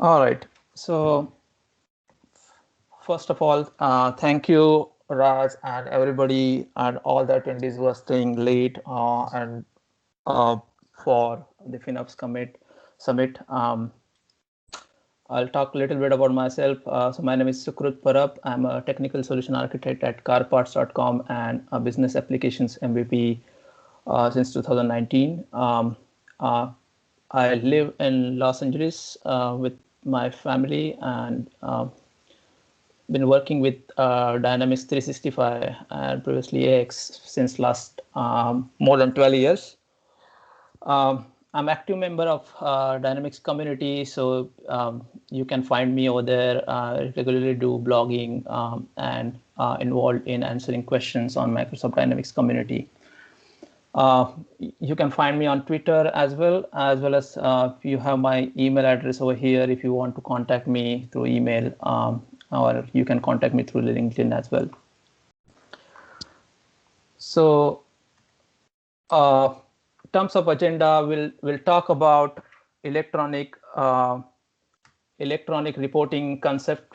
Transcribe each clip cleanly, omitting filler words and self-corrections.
All right. So first of all, thank you, Raj, and everybody, and all the attendees who are staying late and for the FinOps Summit. I'll talk a little bit about myself. So my name is Sukrut Parab. I'm a technical solution architect at carparts.com and a business applications MVP since 2019. I live in Los Angeles with my family and been working with Dynamics 365 and previously AX since last more than 12 years. I'm active member of Dynamics community, so you can find me over there. I regularly do blogging and involved in answering questions on Microsoft Dynamics community. You can find me on Twitter as well as you have my email address over here if you want to contact me through email, or you can contact me through LinkedIn as well. So terms of agenda, we'll talk about electronic reporting concept,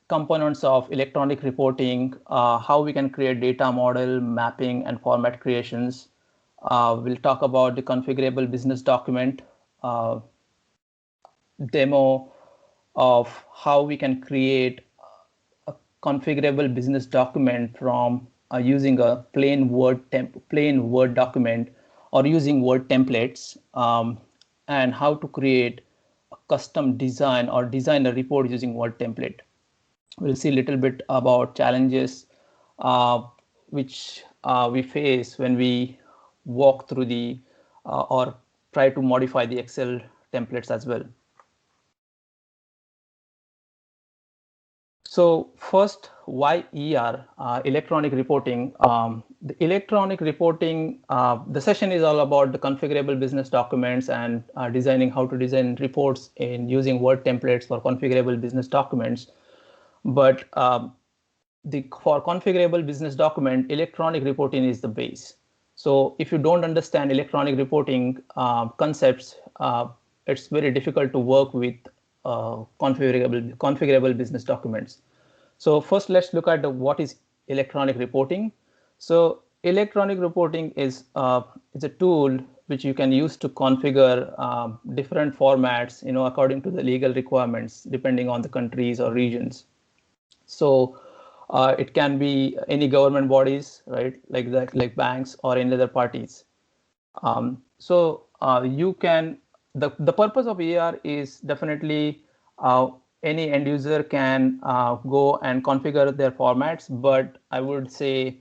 components of electronic reporting, how we can create data model, mapping, and format creations. We'll talk about the configurable business document, demo of how we can create a configurable business document from using a plain Word document or using Word templates, and how to create a custom design or design a report using Word template. We'll see a little bit about challenges which we face when we walk through the or try to modify the Excel templates as well. So first, why ER, electronic reporting? The electronic reporting, the session is all about the configurable business documents and designing how to design reports in using Word templates for configurable business documents. But for configurable business document, electronic reporting is the base. So if you don't understand electronic reporting concepts, it's very difficult to work with configurable business documents. So first, let's look at what is electronic reporting. So electronic reporting is a tool which you can use to configure different formats, according to the legal requirements, depending on the countries or regions. So it can be any government bodies, right, like banks or any other parties. You can, the purpose of ER is definitely any end user can go and configure their formats, but I would say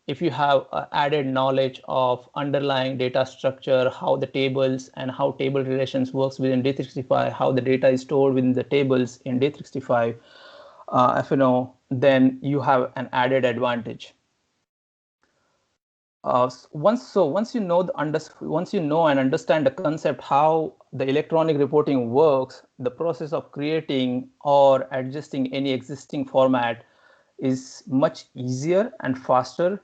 if you have added knowledge of underlying data structure, how the tables and how table relations works within D365, how the data is stored within the tables in D365, then you have an added advantage. Once you know and understand the concept how the electronic reporting works, the process of creating or adjusting any existing format is much easier and faster,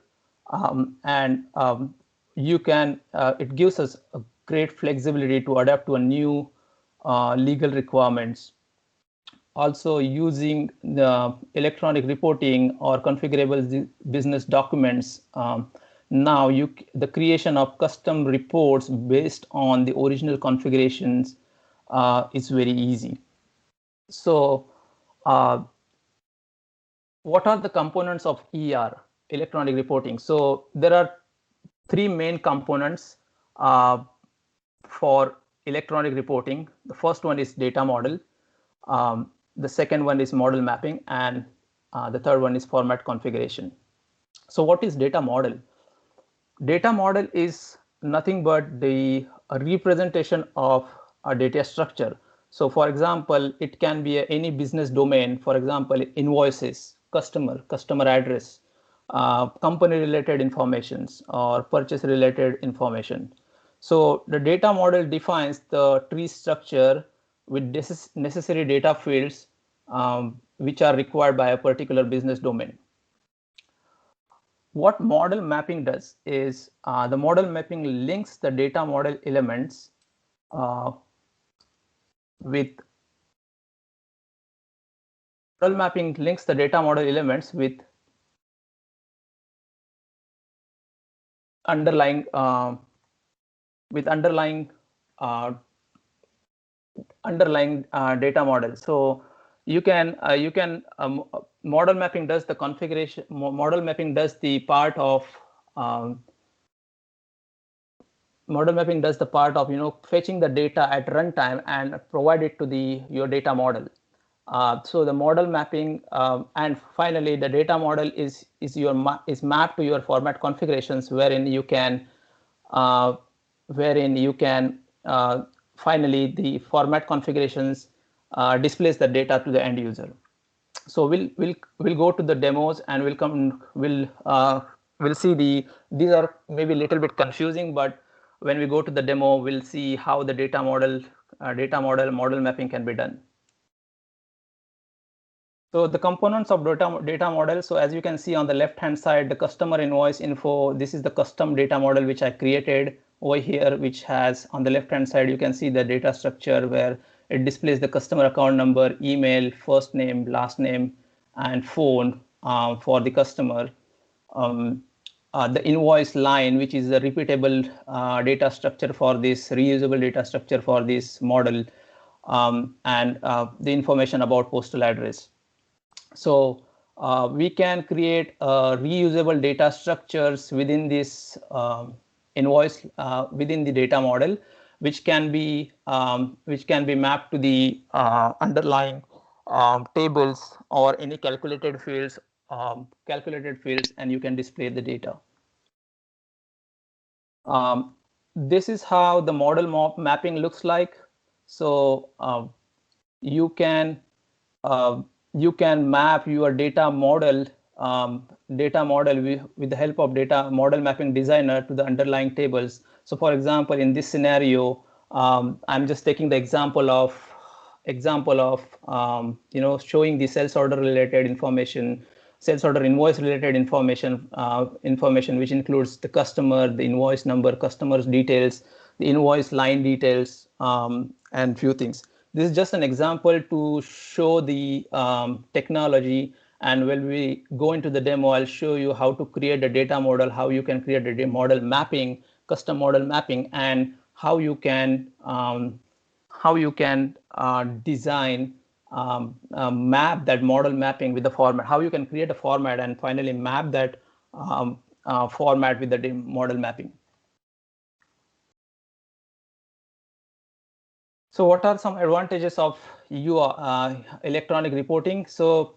you can it gives us a great flexibility to adapt to a new legal requirements. Also, using the electronic reporting or configurable business documents, now the creation of custom reports based on the original configurations is very easy. So what are the components of ER, electronic reporting? So there are three main components for electronic reporting. The first one is data model. The second one is model mapping, and the third one is format configuration. So what is data model? Data model is nothing but the representation of a data structure. So for example, it can be any business domain, for example, invoices, customer address, company related informations, or purchase related information. So the data model defines the tree structure with necessary data fields which are required by a particular business domain. What model mapping does is the model mapping links the data model elements with model mapping links the data model elements with underlying uh, data model. So you can model mapping does the configuration. Model mapping does the part of fetching the data at runtime and provide it to your data model. So the model mapping and finally the data model is mapped to your format configurations, wherein you can finally the format configurations displays the data to the end user. So we'll go to the demos and we'll see these are maybe a little bit confusing, but when we go to the demo, we'll see how the data model mapping can be done. So the components of data model. So as you can see on the left hand side, the customer invoice info. This is the custom data model which I created over here, which has on the left hand side you can see the data structure where it displays the customer account number, email, first name, last name, and phone for the customer. The invoice line, which is a repeatable data structure for this reusable data structure for this model, and the information about postal address. So we can create reusable data structures within this invoice within the data model, which can be mapped to the underlying tables or any calculated fields, and you can display the data. This is how the model mapping looks like. So you can map your data model with the help of data model mapping designer to the underlying tables. So for example, in this scenario, I'm just taking the example of showing the sales order related information, sales order invoice related information, which includes the customer, the invoice number, customer's details, the invoice line details, and few things. This is just an example to show the technology, and when we go into the demo, I'll show you how to create a data model, how you can create a model mapping, custom model mapping, and how you can design map that model mapping with the format, how you can create a format and finally map that format with the model mapping. So what are some advantages of electronic reporting? So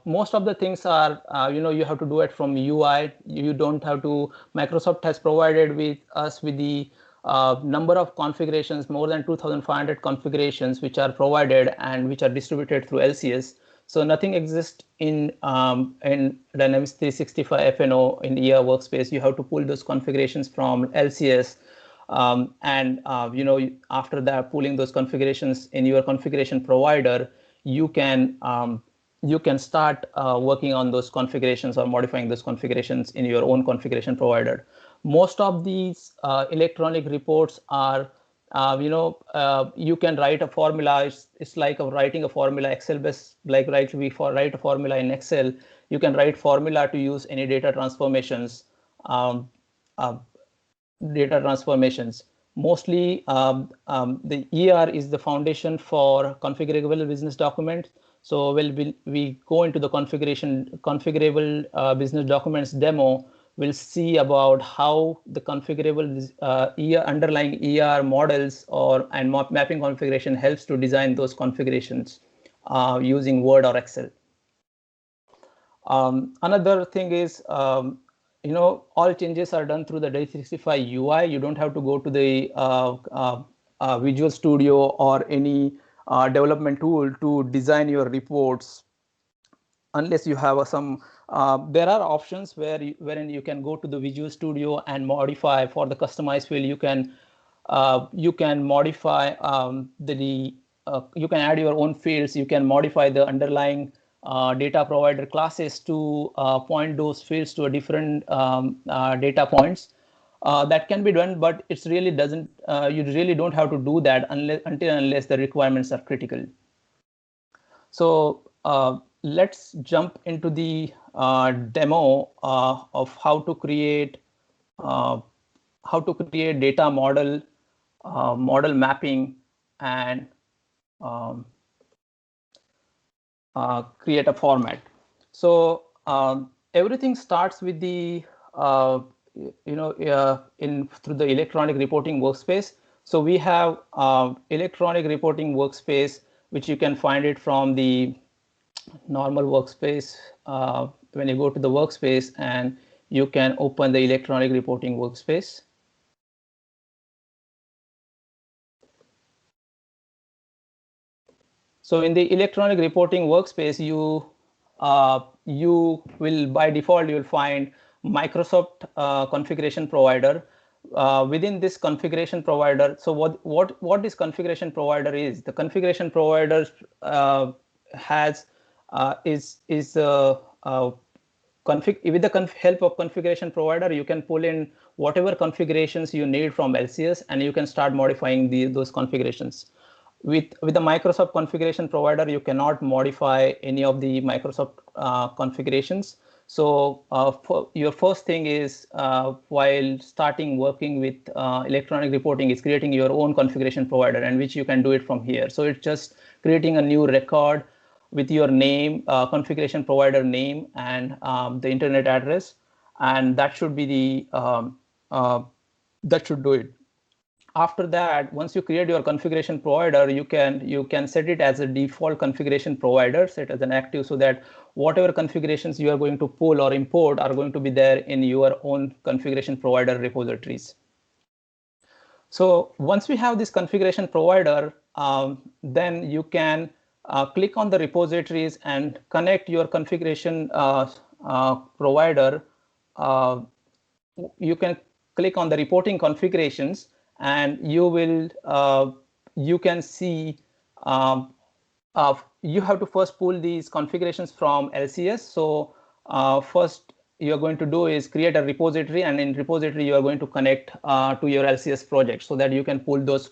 most of the things are, you have to do it from UI. You don't have to. Microsoft has provided with us with the number of configurations, more than 2,500 configurations, which are provided and which are distributed through LCS. So nothing exists in Dynamics 365 FNO in ER Workspace. You have to pull those configurations from LCS. After that, pulling those configurations in your configuration provider, you can start working on those configurations or modifying those configurations in your own configuration provider. Most of these electronic reports are, you can write a formula. It's like writing a formula, Excel based, like write a formula in Excel. You can write formula to use any data transformations. Mostly the ER is the foundation for configurable business documents. So we go into the configurable business documents demo, we'll see about how the configurable underlying ER models and mapping configuration helps to design those configurations using Word or Excel. Another thing is, all changes are done through the D365 UI. You don't have to go to the Visual Studio or any development tool to design your reports, unless you have some. There are options wherein you can go to the Visual Studio and modify for the customized field. You can modify you can add your own fields. You can modify the underlying data provider classes to point those fields to a different data points. that can be done, but it's really doesn't. You really don't have to do that unless the requirements are critical. So let's jump into the demo of how to create data model, model mapping, and create a format. So everything starts with the through the electronic reporting workspace. So we have electronic reporting workspace, which you can find it from the normal workspace. When you go to the workspace, and you can open the electronic reporting workspace. So in the electronic reporting workspace, you will, by default, you will find Microsoft configuration provider. Within this configuration provider, so what this configuration provider is? The configuration provider has with the help of configuration provider, you can pull in whatever configurations you need from LCS, and you can start modifying those configurations. With the Microsoft configuration provider, you cannot modify any of the Microsoft configurations. So your first thing is, while starting working with electronic reporting, is creating your own configuration provider, and which you can do it from here. So it's just creating a new record with your name, configuration provider name, and the internet address, and that should be the that should do it. After that, once you create your configuration provider, you can set it as a default configuration provider, set as an active, so that whatever configurations you are going to pull or import are going to be there in your own configuration provider repositories. So once we have this configuration provider, then you can click on the repositories and connect your configuration provider. You can click on the reporting configurations, and you can see you have to first pull these configurations from LCS. So first you're going to do is create a repository, and in repository you are going to connect to your LCS project so that you can pull those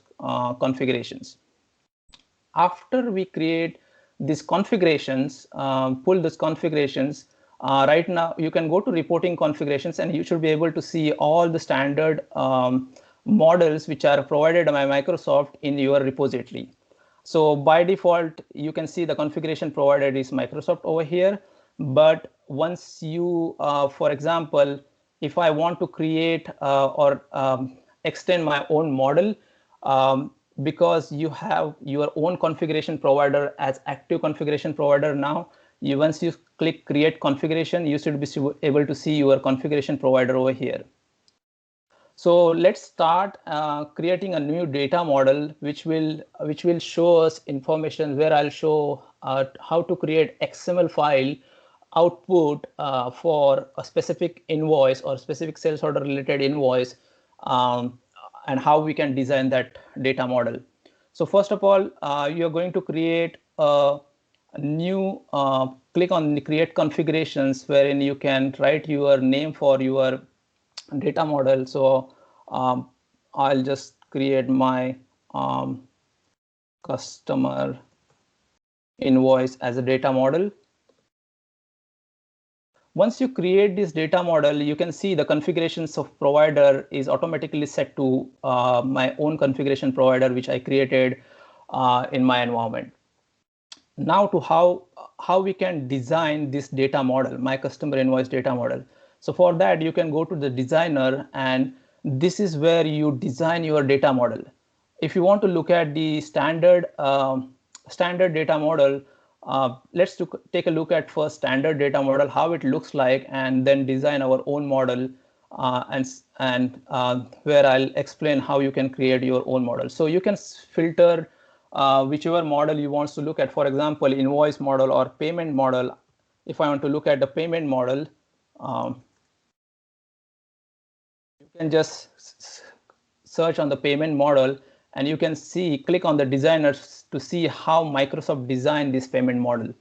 configurations. After we create these configurations, pull these configurations, right now you can go to reporting configurations, and you should be able to see all the standard models which are provided by Microsoft in your repository. So by default, you can see the configuration provided is Microsoft over here. But once you, for example, if I want to create or extend my own model, because you have your own configuration provider as active configuration provider now, once you click create configuration, you should be able to see your configuration provider over here. So let's start creating a new data model, which will show us information, where I'll show how to create XML file output for a specific invoice or specific sales order related invoice, and how we can design that data model. So first of all, you're going to create a new, click on the create configurations, wherein you can write your name for your data model. So I'll just create my customer invoice as a data model. Once you create this data model, you can see the configurations of provider is automatically set to my own configuration provider, which I created in my environment. Now to how we can design this data model, my customer invoice data model. So for that, you can go to the designer, and this is where you design your data model. If you want to look at the standard data model, let's take a look at first standard data model, how it looks like, and then design our own model, and where I'll explain how you can create your own model. So you can filter whichever model you want to look at. For example, invoice model or payment model. If I want to look at the payment model, you can just search on the payment model, and you can see, click on the designers to see how Microsoft designed this payment model.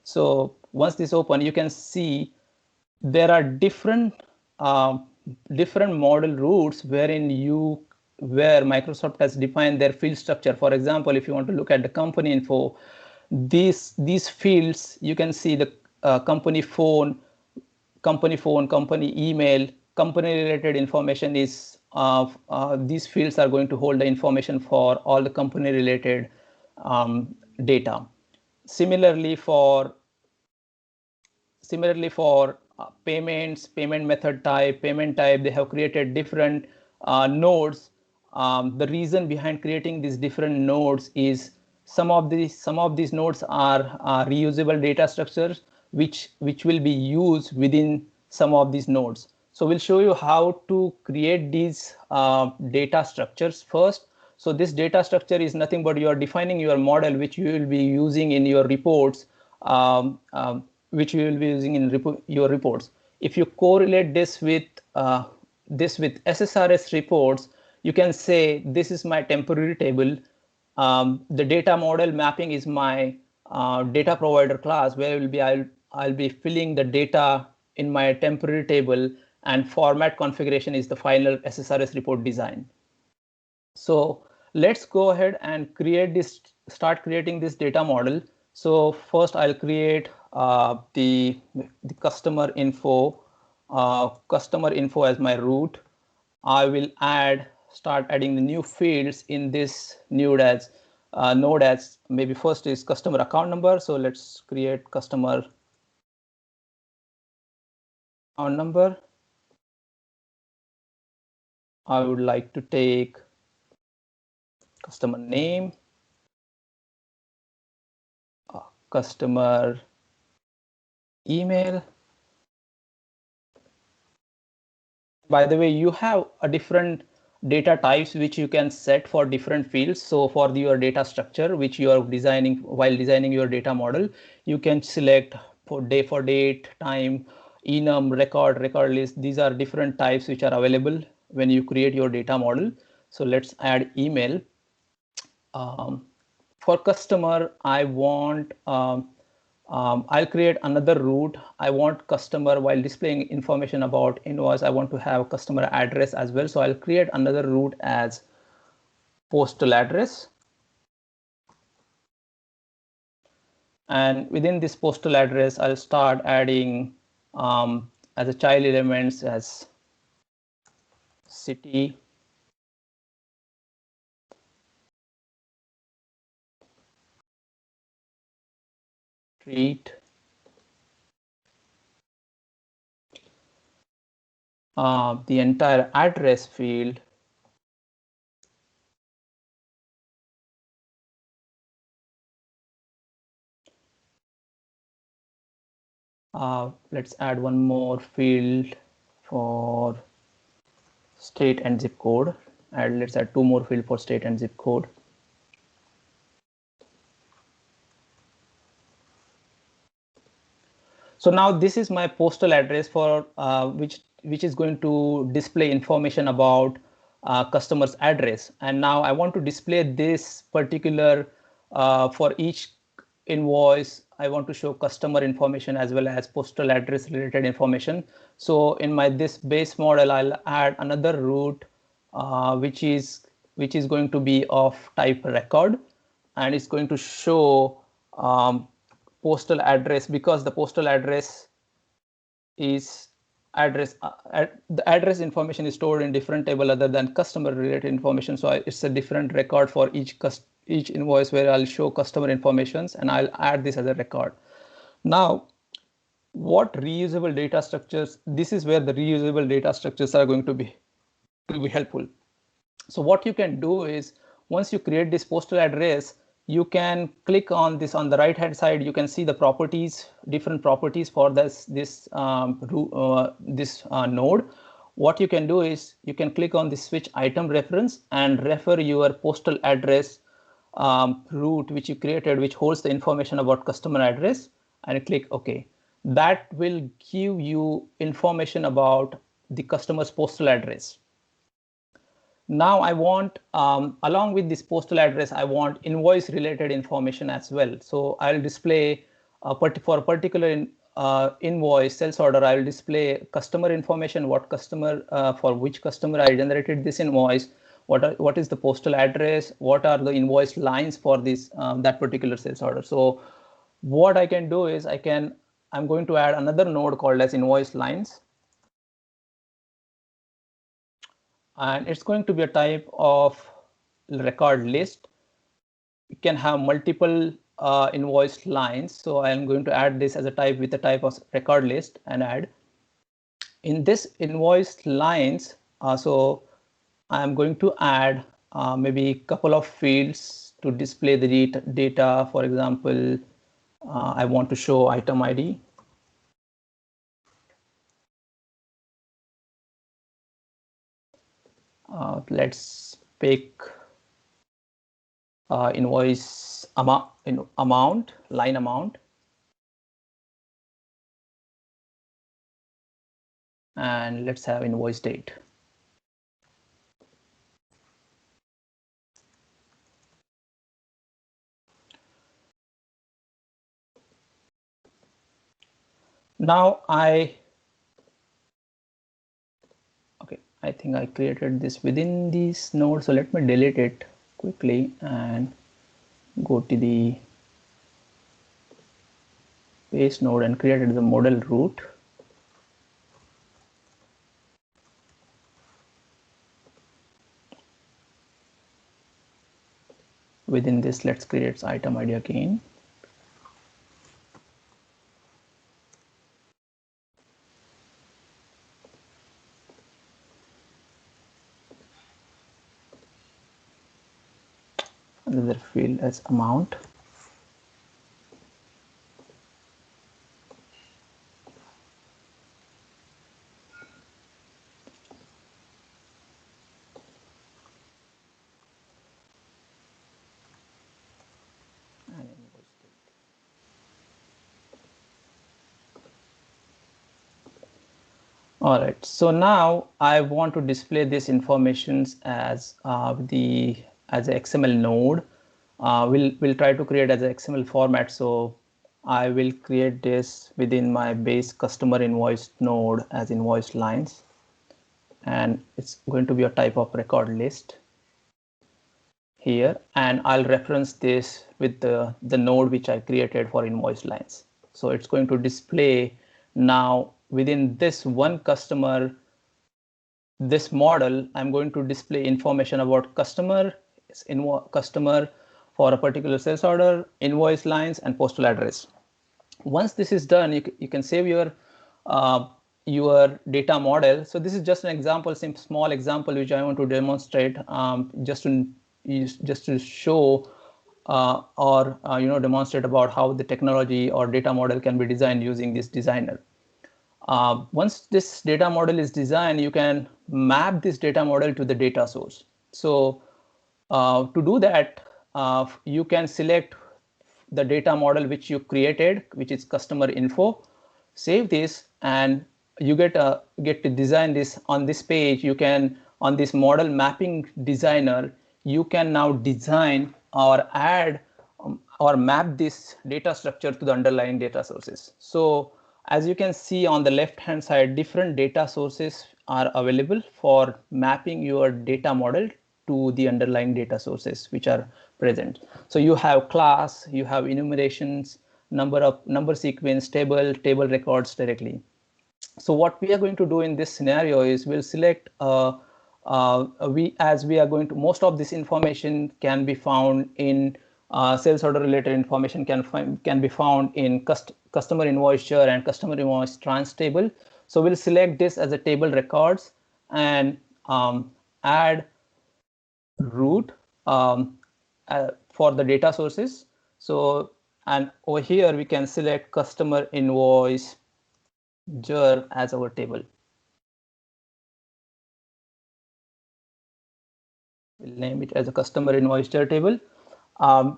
So once this open, you can see there are different different model roots where Microsoft has defined their field structure. For example, if you want to look at the company info, these fields, you can see the company phone, company email, company related information is these fields are going to hold the information for all the company related data. Similarly for payments, payment method type, payment type, they have created different nodes. The reason behind creating these different nodes is some of these nodes are reusable data structures which will be used within some of these nodes. So we'll show you how to create these data structures first. So this data structure is nothing but you are defining your model which you will be using in your reports, which you will be using in your reports. If you correlate this with SSRS reports, you can say this is my temporary table. The data model mapping is my data provider class, where I'll be filling the data in my temporary table, and format configuration is the final SSRS report design. So let's go ahead and start creating this data model. So first I'll create the customer info as my root. I will start adding the new fields in this node as maybe first is customer account number. So let's create customer account number. I would like to take customer name, customer email. By the way, you have a different data types which you can set for different fields. So for your data structure which you are designing while designing your data model, you can select for date, time, enum, record list. These are different types which are available when you create your data model. So let's add email. For customer, I want I'll create another root. I want customer, while displaying information about invoice, I want to have customer address as well. So I'll create another root as postal address. And within this postal address, I'll start adding as a child elements as city, street, the entire address field, let's add one more field for state and zip code, and let's add two more fields for state and zip code. So now this is my postal address for which is going to display information about customer's address. And now I want to display this particular for each invoice. I want to show customer information as well as postal address related information. So in this base model, I'll add another root which is going to be of type record, and it's going to show postal address, because the postal address is the address information is stored in different table other than customer related information. So it's a different record for each invoice where I'll show customer informations, and I'll add this as a record. Now, what reusable data structures? This is where the reusable data structures are going to be helpful. So what you can do is, once you create this postal address, you can click on this on the right hand side. You can see the properties, different properties for this node. What you can do is you can click on the switch item reference and refer your postal address root which you created, which holds the information about customer address, and click OK. That will give you information about the customer's postal address. Now I want, along with this postal address, I want invoice related information as well. So I'll display for a particular invoice sales order, I will display customer information, what customer, for which customer I generated this invoice, what is the postal address, what are the invoice lines for this that particular sales order. So what I can do is I'm going to add another node called as invoice lines, and it's going to be a type of record list. You can have multiple invoice lines. So I'm going to add this as a type with a type of record list and add. In this invoice lines, so I'm going to add maybe a couple of fields to display the data. For example, I want to show item ID. Let's pick invoice amount, line amount. And let's have invoice date. Now I think I created this within this node. So let me delete it quickly and go to the base node and created the model root. Within this, let's create item ID again. Another field as amount. All right, so now I want to display this information as as a XML node. We'll try to create as a XML format. So I will create this within my base customer invoice node as invoice lines, and it's going to be a type of record list here, and I'll reference this with the node which I created for invoice lines. So it's going to display now within this one customer, this model, I'm going to display information about customer for a particular sales order, invoice lines, and postal address. Once this is done, you can save your data model. So this is just an example, some small example which I want to demonstrate, just to show or demonstrate about how the technology or data model can be designed using this designer. Once this data model is designed, you can map this data model to the data source. So to do that, you can select the data model which you created, which is customer info, save this, and you get to design this on this page. You can, on this model mapping designer, you can now design or add or map this data structure to the underlying data sources. So as you can see on the left hand side, different data sources are available for mapping your data model to the underlying data sources which are present. So you have class, you have enumerations, number sequence, table records directly. So what we are going to do in this scenario is we'll select as we are going to, most of this information can be found in sales order related information can be found in customer invoice and customer invoice trans table. So we'll select this as a table records and add root for the data sources. So, and over here we can select customer invoice as our table. We'll name it as a customer invoice table.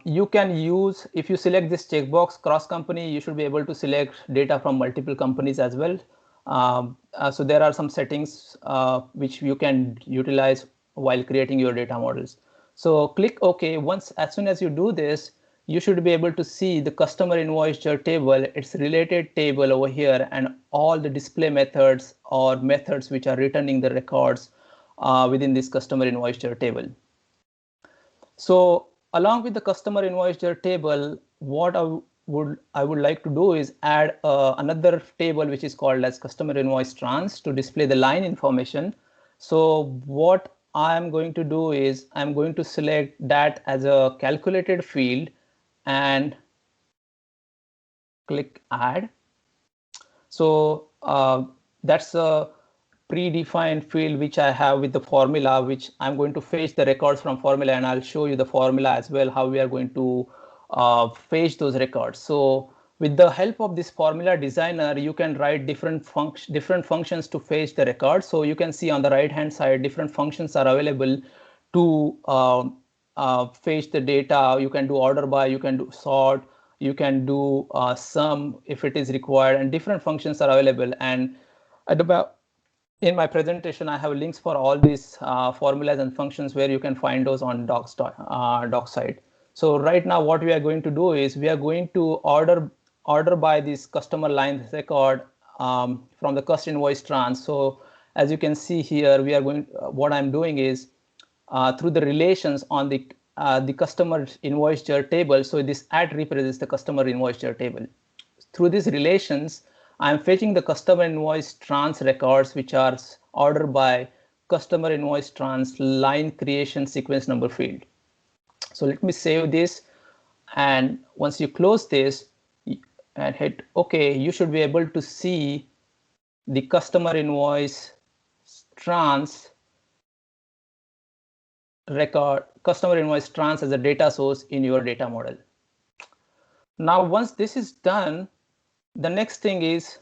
You can use, if you select this checkbox cross company, you should be able to select data from multiple companies as well. So there are some settings which you can utilize while creating your data models. So click OK. As soon as you do this, you should be able to see the customer invoice table, its related table over here, and all the display methods or methods which are returning the records within this customer invoice table. So along with the customer invoice table, what I would like to do is add another table which is called as customer invoice trans to display the line information. So what I'm going to do is I'm going to select that as a calculated field and click add. So that's a predefined field which I have with the formula, which I'm going to fetch the records from formula, and I'll show you the formula as well, how we are going to fetch those records. So with the help of this formula designer, you can write different functions to fetch the records. So you can see on the right hand side, different functions are available to fetch the data. You can do order by, you can do sort, you can do sum if it is required, and different functions are available. And at about in my presentation, I have links for all these formulas and functions where you can find those on docs site. So right now, what we are going to do is we are going to order by this customer line record from the cust invoice trans. So as you can see here, we are going. What I'm doing is through the relations on the customer invoice table. So this at represents the customer invoice table. Through these relations, I'm fetching the customer invoice trans records, which are ordered by customer invoice trans line creation sequence number field. So let me save this. And once you close this and hit OK, you should be able to see the customer invoice trans record, customer invoice trans as a data source in your data model. Now, once this is done, the next thing is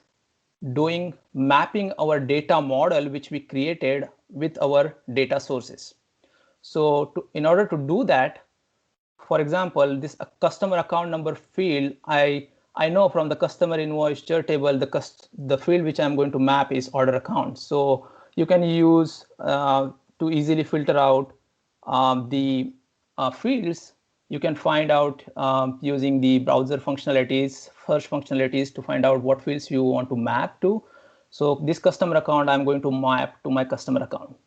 doing mapping our data model, which we created with our data sources. So in order to do that, for example, this customer account number field, I know from the customer invoice table, the field which I'm going to map is order account. So you can use to easily filter out the fields. You can find out using the browser functionalities, search functionalities to find out what fields you want to map to. So this customer account, I'm going to map to my customer account.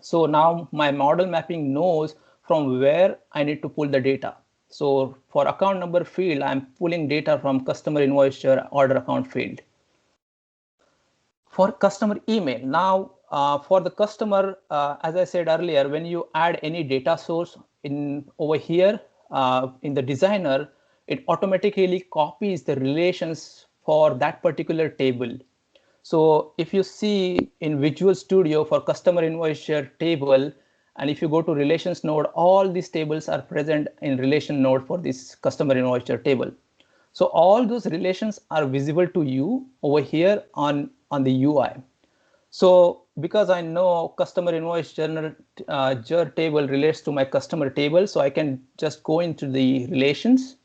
So now my model mapping knows from where I need to pull the data. So for account number field, I'm pulling data from customer invoice order account field. For customer email, now for the customer, as I said earlier, when you add any data source over here in the designer, it automatically copies the relations for that particular table. So if you see in Visual Studio for customer invoice share table, and if you go to relations node, all these tables are present in relation node for this customer invoice share table. So all those relations are visible to you over here on the UI. So because I know customer invoice jar table relates to my customer table, so I can just go into the relations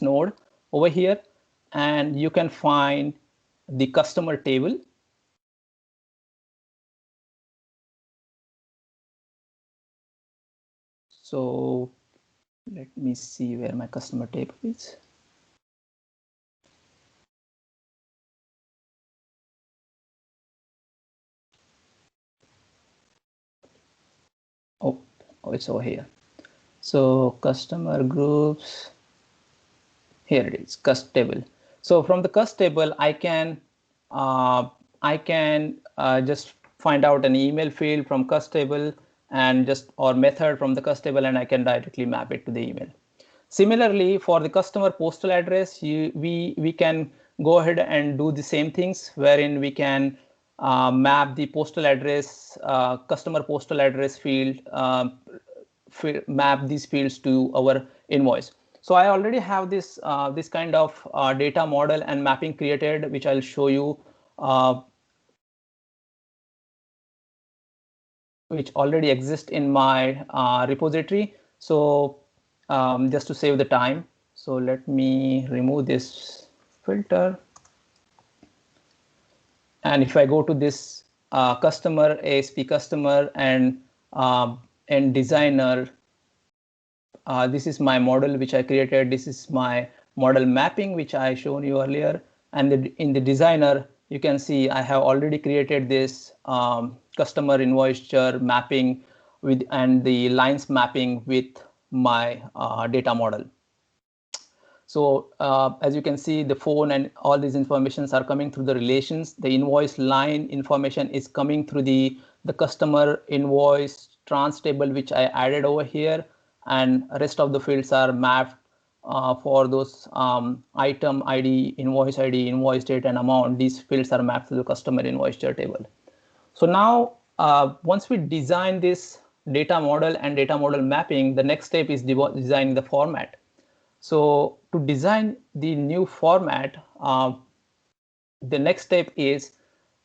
node over here, and you can find the customer table. So let me see where my customer table is. Oh, it's over here. So customer groups, here it is, cust table. So from the cust table, I can just find out an email field from cust table and or method from the cust table, and I can directly map it to the email. Similarly, for the customer postal address, we can go ahead and do the same things, wherein we can map the postal address, customer postal address field, map these fields to our invoice. So I already have this this kind of data model and mapping created, which I'll show you, which already exists in my repository. So just to save the time, so let me remove this filter. And if I go to this customer, ASP customer, and designer this is my model which I created. This is my model mapping which I shown you earlier. And in the designer, you can see I have already created this customer invoice mapping and the lines mapping with my data model. So as you can see, the phone and all these informations are coming through the relations. The invoice line information is coming through the customer invoice trans table, which I added over here, and rest of the fields are mapped for those item ID, invoice date, and amount. These fields are mapped to the customer invoice table. So now once we design this data model and data model mapping, the next step is designing the format. So to design the new format, the next step is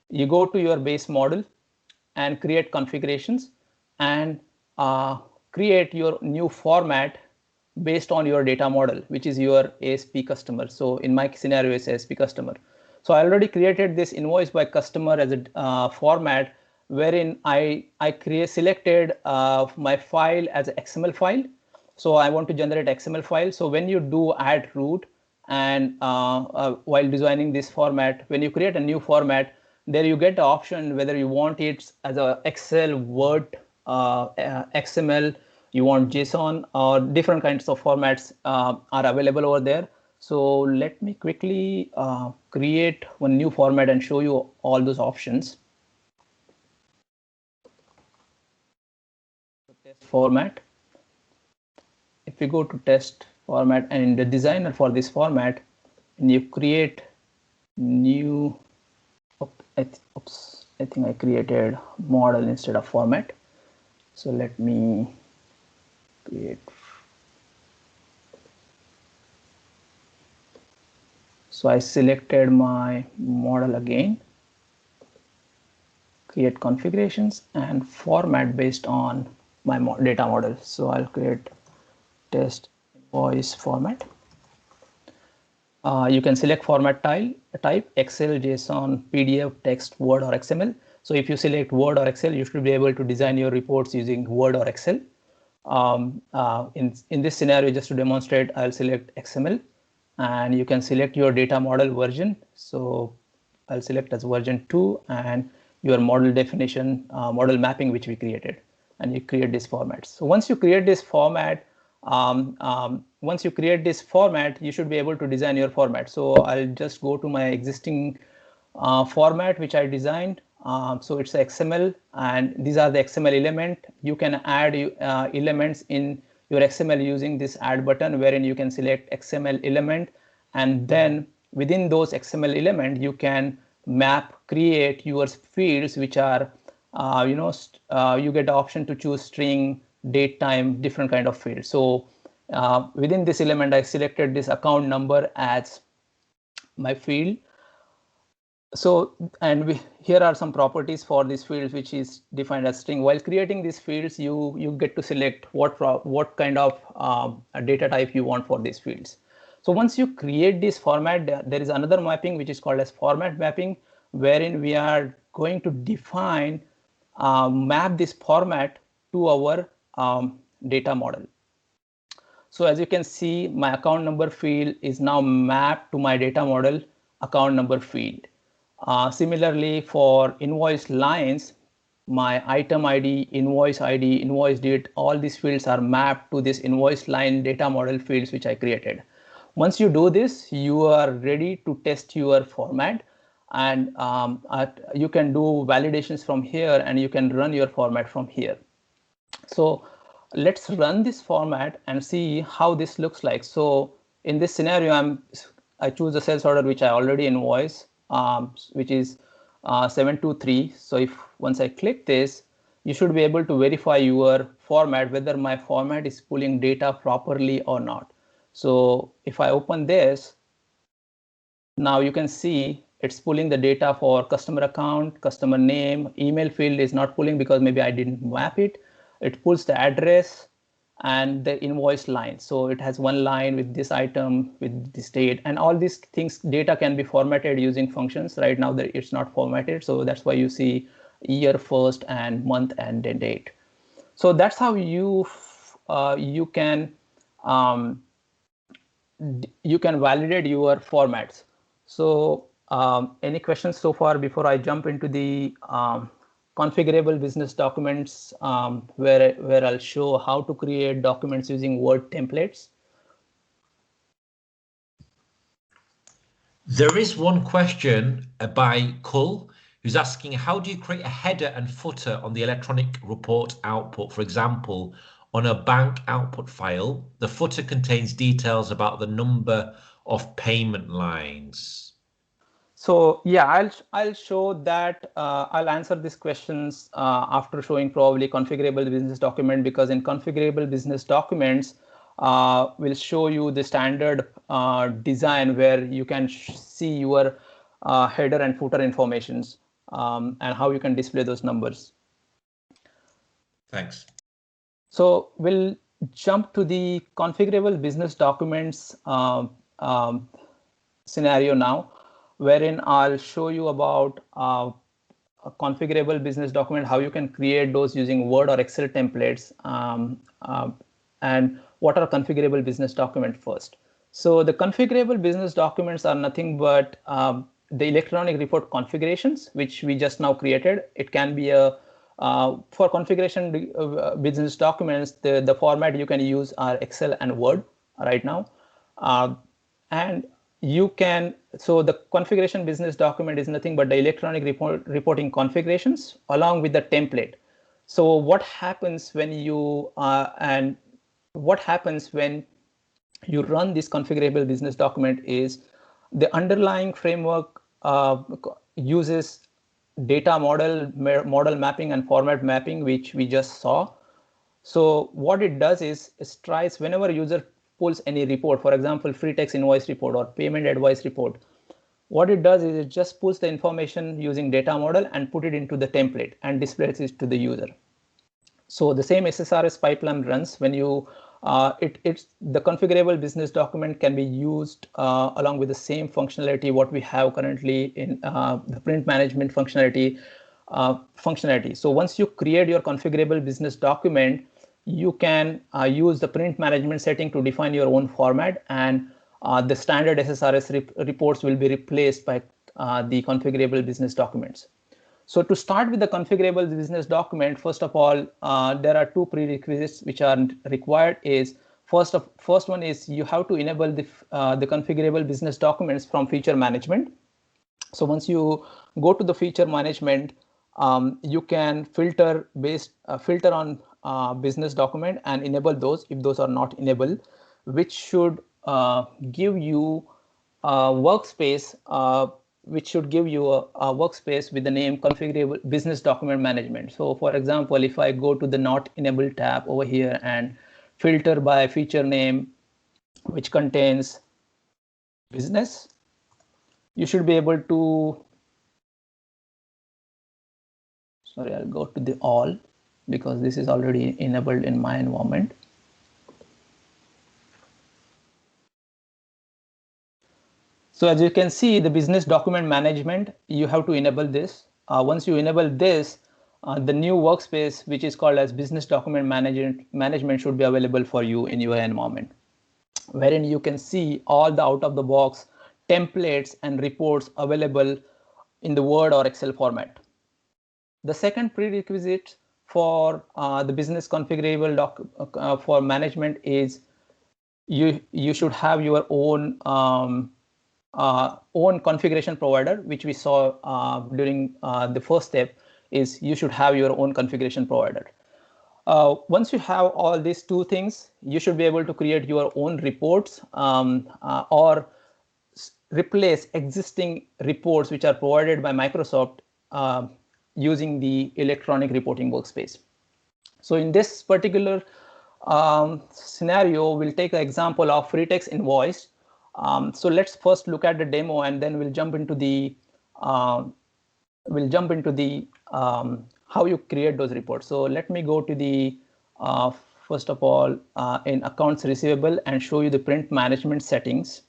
you go to your base model and create configurations and create your new format based on your data model, which is your ASP customer. So in my scenario, it's ASP customer. So I already created this invoice by customer as a format wherein I selected my file as an XML file. So I want to generate XML file. So when you do add root and while designing this format, when you create a new format, there you get the option whether you want it as a Excel, Word, XML, you want JSON, or different kinds of formats are available over there. So let me quickly create one new format and show you all those options. Test format. If you go to test format and in the designer for this format, and you create new, oops, I think I created model instead of format. So let me create. So I selected my model again, create configurations and format based on my data model. So I'll create test invoice format. You can select format type Excel, JSON, PDF, text, Word, or XML. So if you select Word or Excel, you should be able to design your reports using Word or Excel. In this scenario, just to demonstrate, I'll select XML, and you can select your data model version. So I'll select as version 2 and your model definition, model mapping, which we created, and you create this format. So once you create this format, you should be able to design your format. So I'll just go to my existing format which I designed. So it's XML, and these are the XML element. You can add elements in your XML using this add button, wherein you can select XML element, and then within those XML element you can create your fields, which are you get the option to choose string, date, time, different kind of fields. So within this element, I selected this account number as my field. So, and here are some properties for these fields, which is defined as string. While creating these fields, you get to select what kind of data type you want for these fields. So once you create this format, there is another mapping which is called as format mapping, wherein we are going to define map this format to our data model. So as you can see, my account number field is now mapped to my data model account number field. Similarly, for invoice lines, my item ID, invoice date, all these fields are mapped to this invoice line data model fields which I created. Once you do this, you are ready to test your format, and you can do validations from here, and you can run your format from here. So let's run this format and see how this looks like. So in this scenario, I choose the sales order which I already invoice, which is 723. So once I click this, you should be able to verify your format, whether my format is pulling data properly or not. So if I open this, now you can see it's pulling the data for customer account, customer name, email field is not pulling because maybe I didn't map it. It pulls the address and the invoice line. So it has one line with this item, with this date, and all these things, data can be formatted using functions. Right now it's not formatted. So that's why you see year first and month and the date. So that's how you can you can validate your formats. So any questions so far before I jump into the configurable business documents, where I'll show how to create documents using Word templates? There is one question by Cull, who's asking, how do you create a header and footer on the electronic report output? For example, on a bank output file, the footer contains details about the number of payment lines. So yeah, I'll show that. I'll answer these questions after showing probably configurable business document, because in configurable business documents, will show you the standard design where you can see your header and footer informations, and how you can display those numbers. Thanks. So we'll jump to the configurable business documents scenario now, wherein I'll show you about a configurable business document, how you can create those using Word or Excel templates, and what are configurable business document first. So the configurable business documents are nothing but the electronic report configurations, which we just now created. It can be a for configuration business documents, the format you can use are Excel and Word right now. And you can, so the configuration business document is nothing but the electronic reporting configurations along with the template. So what happens when you what happens when you run this configurable business document is the underlying framework uses data model mapping and format mapping, which we just saw. So what it does is it tries, whenever user pulls any report, for example, free text invoice report or payment advice report, what it does is it just pulls the information using data model and put it into the template and displays it to the user. So the same SSRS pipeline runs when you it's the configurable business document can be used along with the same functionality what we have currently in the print management functionality. So once you create your configurable business document, you can use the print management setting to define your own format, and the standard SSRS reports will be replaced by the configurable business documents. So to start with the configurable business document, first of all, there are two prerequisites which are required. Is first one is you have to enable the configurable business documents from feature management. So once you go to the feature management, you can filter on business document and enable those if those are not enabled, which should give you workspace. Which should give you a workspace with the name configurable business document management. So for example, if I go to the not enabled tab over here and filter by feature name, which contains business, you should be able to, sorry, I'll go to the all because this is already enabled in my environment. So as you can see, the business document management, you have to enable this. Once you enable this, the new workspace, which is called as business document management should be available for you in your environment, wherein you can see all the out-of-the-box templates and reports available in the Word or Excel format. The second prerequisite for the business configurable for management is you should have your own own configuration provider, which we saw during the first step. Is you should have your own configuration provider. Once you have all these two things, you should be able to create your own reports or replace existing reports which are provided by Microsoft using the electronic reporting workspace. So in this particular scenario, we'll take an example of free text invoice. So let's first look at the demo, and then we'll jump into the how you create those reports. So let me go to the first of all in accounts receivable and show you the print management settings.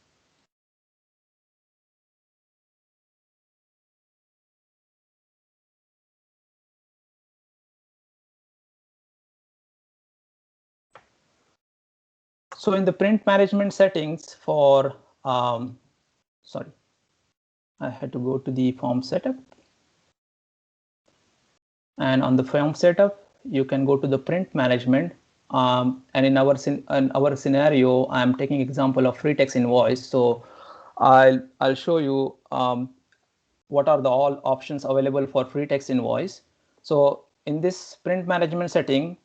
So in the print management settings for, sorry, I had to go to the form setup. And on the form setup, you can go to the print management. And in our scenario, I'm taking example of free text invoice. So I'll show you what are the all options available for free text invoice. So in this print management setting,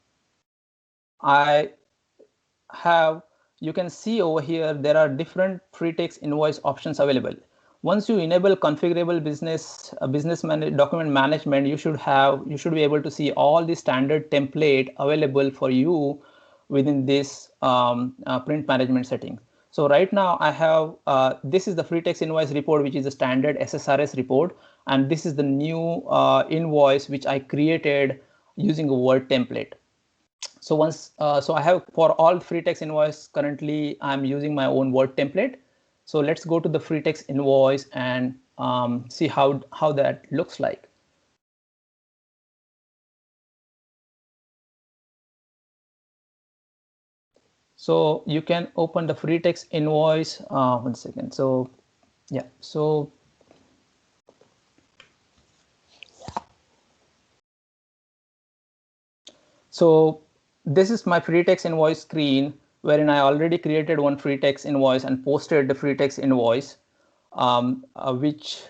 you can see over here there are different free text invoice options available. Once you enable configurable document management, you should be able to see all the standard template available for you within this print management setting. So right now I have this is the free text invoice report, which is a standard SSRS report, and this is the new invoice which I created using a Word template. So so I have for all free text invoice currently I'm using my own Word template. So let's go to the free text invoice and see how that looks like. So you can open the free text invoice. 1 second. So yeah, so this is my free text invoice screen, wherein I already created one free text invoice and posted the free text invoice, which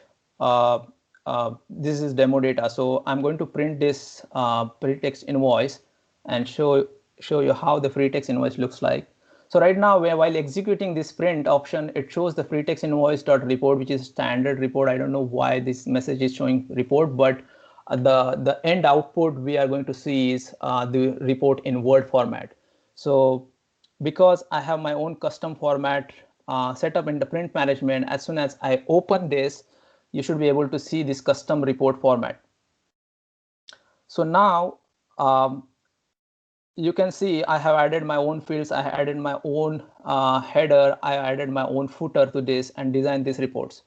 this is demo data. So I'm going to print this free text invoice and show you how the free text invoice looks like. So right now, while executing this print option, it shows the free text invoice.report, which is standard report. I don't know why this message is showing report, but the end output we are going to see is the report in Word format. So because I have my own custom format set up in the print management, as soon as I open this, you should be able to see this custom report format. So now you can see I have added my own fields, I added my own header, I added my own footer to this and designed these reports.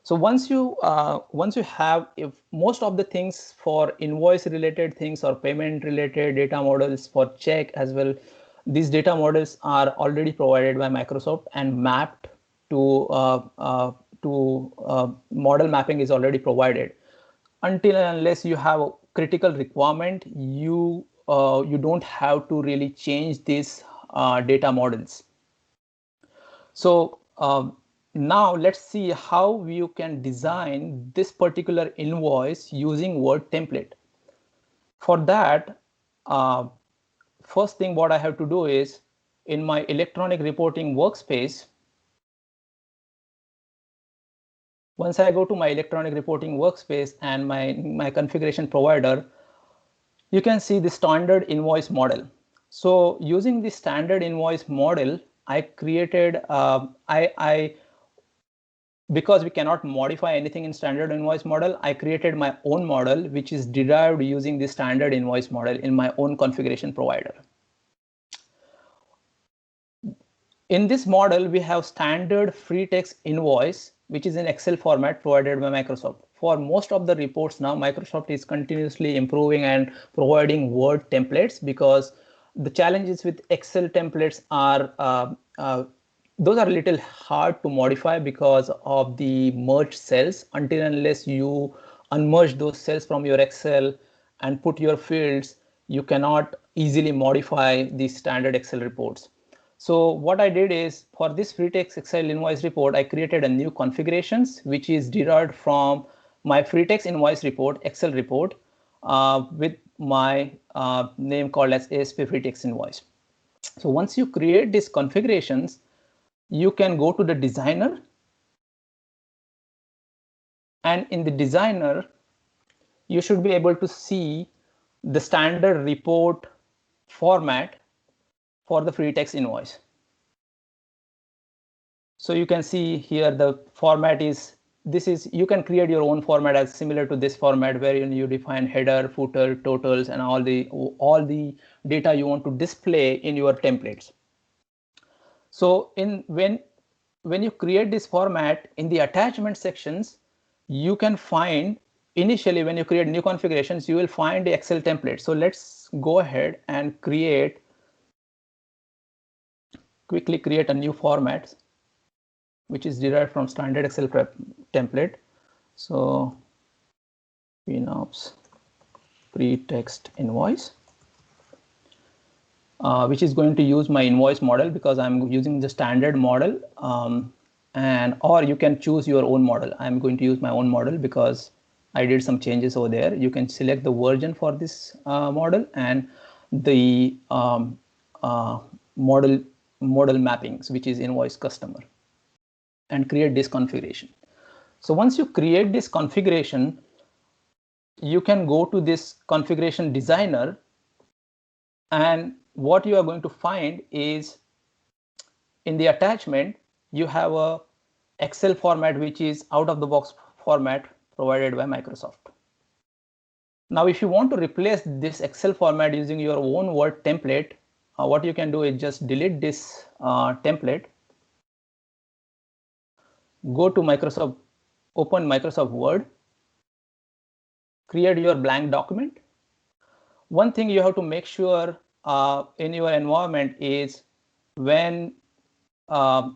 So once you have, if most of the things for invoice related things or payment related data models for check as well, these data models are already provided by Microsoft and mapped to model mapping is already provided. Until and unless you have a critical requirement, you don't have to really change these data models. So now let's see how you can design this particular invoice using Word template. For that, first thing what I have to do is in my electronic reporting workspace. Once I go to my electronic reporting workspace and my configuration provider, you can see the standard invoice model. So using the standard invoice model, I created because we cannot modify anything in standard invoice model, I created my own model, which is derived using the standard invoice model in my own configuration provider. In this model, we have standard free text invoice, which is in Excel format provided by Microsoft. For most of the reports now, Microsoft is continuously improving and providing Word templates, because the challenges with Excel templates are those are a little hard to modify because of the merged cells. Until and unless you unmerge those cells from your Excel and put your fields, you cannot easily modify the standard Excel reports. So what I did is, for this free text Excel invoice report, I created a new configurations, which is derived from my free text invoice report, Excel report, with my name called as ASP free text invoice. So once you create these configurations, you can go to the designer, and in the designer, you should be able to see the standard report format for the free text invoice. So you can see here the format is, you can create your own format as similar to this format, wherein you define header, footer, totals, and all the data you want to display in your templates. So when you create this format, in the attachment sections, you can find, initially when you create new configurations, you will find the Excel template. So let's go ahead and create quickly create a new format, which is derived from standard Excel template. So FinOps pre-text invoice, which is going to use my invoice model because I'm using the standard model, or you can choose your own model. I'm going to use my own model because I did some changes over there. You can select the version for this model and the model mappings, which is invoice customer, and create this configuration. So once you create this configuration, you can go to this configuration designer, and what you are going to find is in the attachment, you have a Excel format, which is out of the box format provided by Microsoft. Now, if you want to replace this Excel format using your own Word template, what you can do is just delete this template, go to Microsoft, open Microsoft Word, create your blank document. One thing you have to make sure in your environment is when in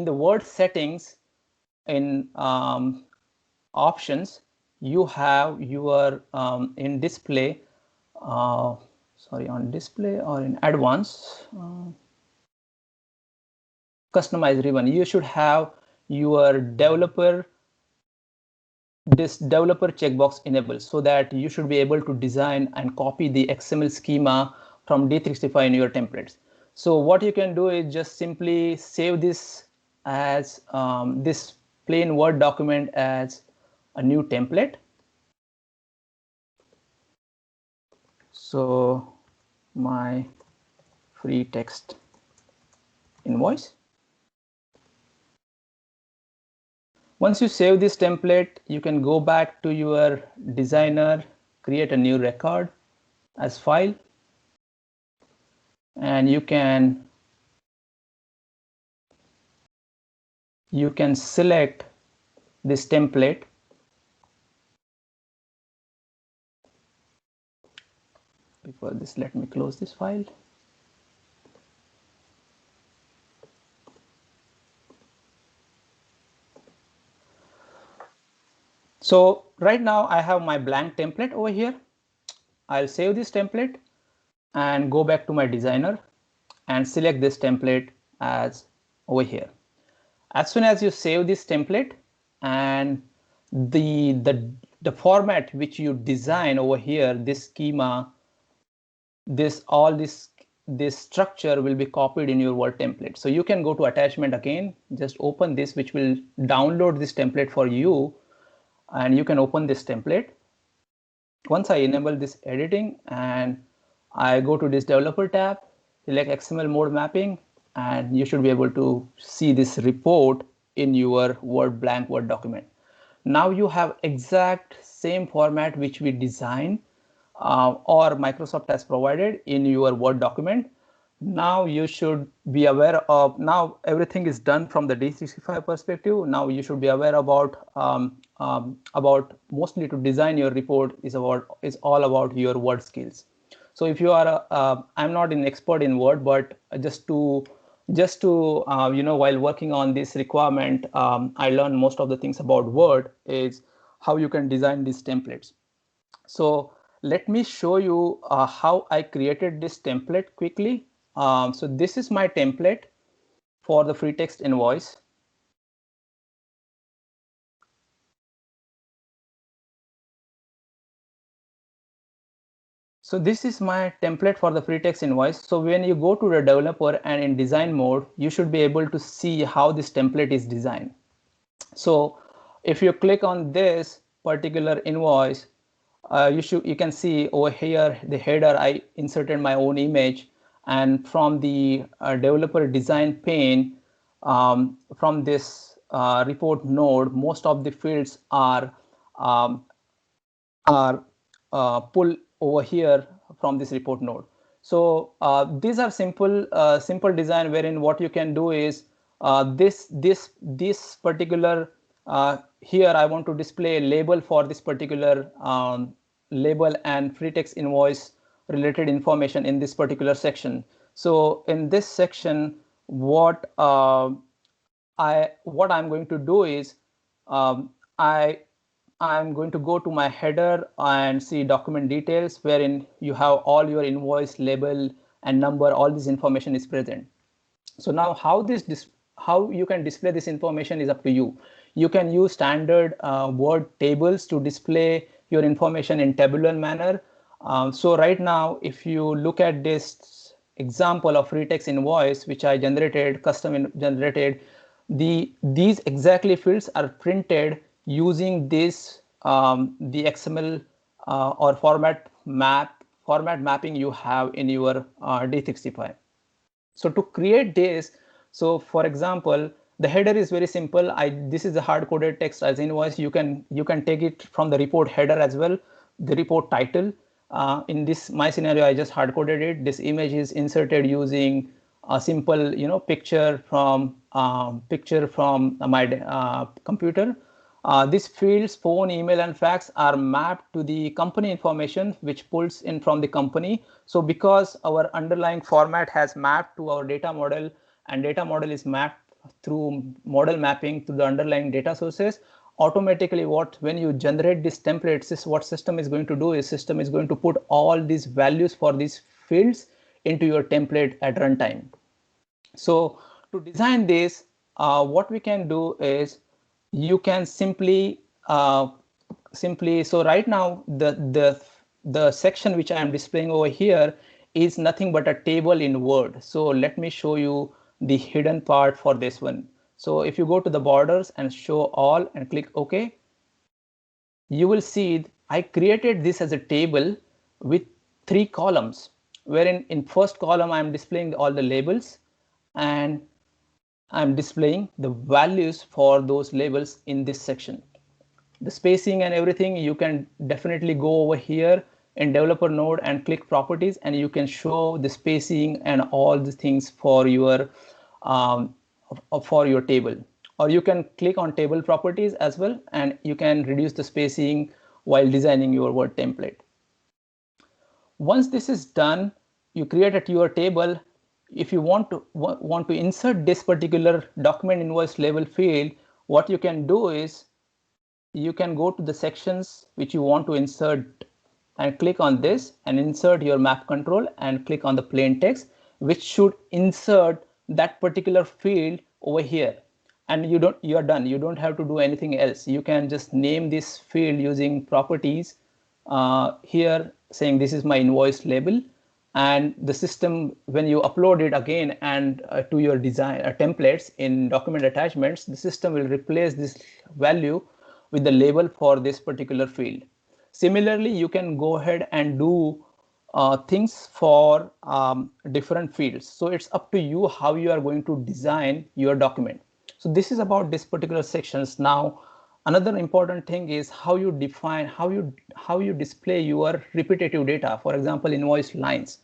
the Word settings, in options, you have your in display, on display or in advanced, customize ribbon, you should have your this developer checkbox enabled, so that you should be able to design and copy the XML schema from D365 in your templates. So what you can do is just simply save this as this plain Word document as a new template. So my free text invoice. Once you save this template, you can go back to your designer, create a new record as file, and you can select this template. Before this, let me close this file. So right now I have my blank template over here. I'll save this template and go back to my designer and select this template as over here. As soon as you save this template, and the format which you design over here, this schema, this structure will be copied in your Word template. So you can go to attachment again, just open this, which will download this template for you, and you can open this template. Once I enable this editing and I go to this developer tab, select XML mode mapping, and you should be able to see this report in your blank Word document. Now you have exact same format which we design or Microsoft has provided in your Word document. Now you should be aware of, now everything is done from the D365 perspective. Now you should be aware about mostly to design your report is all about your Word skills. So if you are, I'm not an expert in Word, but just to while working on this requirement, I learned most of the things about Word is how you can design these templates. So let me show you how I created this template quickly. So this is my template for the free text invoice. So this is my template for the free text invoice. So when you go to the developer and in design mode, you should be able to see how this template is designed. So if you click on this particular invoice, you can see over here the header, I inserted my own image, and from the developer design pane, from this report node, most of the fields are pulled over here from this report node. So these are simple design, wherein what you can do is this particular here I want to display a label for this particular label and free text invoice related information in this particular section. So in this section, what I'm going to do is I'm going to go to my header and see document details, wherein you have all your invoice label and number, all this information is present. So now how you can display this information is up to you. You can use standard Word tables to display your information in tabular manner. So right now, if you look at this example of retext invoice, which I generated, generated, these exactly fields are printed using this the XML or format mapping you have in your D365. So to create this, so for example, the header is very simple. This is a hard-coded text as invoice. You can take it from the report header as well, the report title. In this my scenario, I just hard-coded it. This image is inserted using a simple picture from my computer. These fields, phone, email, and fax are mapped to the company information, which pulls in from the company. So because our underlying format has mapped to our data model, and data model is mapped through model mapping to the underlying data sources, automatically when you generate these templates, what system is going to do is system is going to put all these values for these fields into your template at runtime. So to design this, what we can do is you can simply so right now the section which I am displaying over here is nothing but a table in Word. So let me show you the hidden part for this one. So if you go to the borders and show all and click OK, you will see I created this as a table with 3 columns, wherein in first column I am displaying all the labels, and I'm displaying the values for those labels in this section. The spacing and everything, you can definitely go over here in developer node and click properties, and you can show the spacing and all the things for your table. Or you can click on table properties as well, and you can reduce the spacing while designing your Word template. Once this is done, you create your table. If you want to insert this particular document invoice label field, what you can do is you can go to the sections which you want to insert and click on this and insert your map control and click on the plain text, which should insert that particular field over here. And you are done. You don't have to do anything else. You can just name this field using properties here, saying this is my invoice label, and the system, when you upload it again and to your design templates in document attachments, the system will replace this value with the label for this particular field. Similarly, you can go ahead and do things for different fields. So it's up to you how you are going to design your document. So this is about this particular sections. Now, another important thing is how you define, how you display your repetitive data, for example, invoice lines.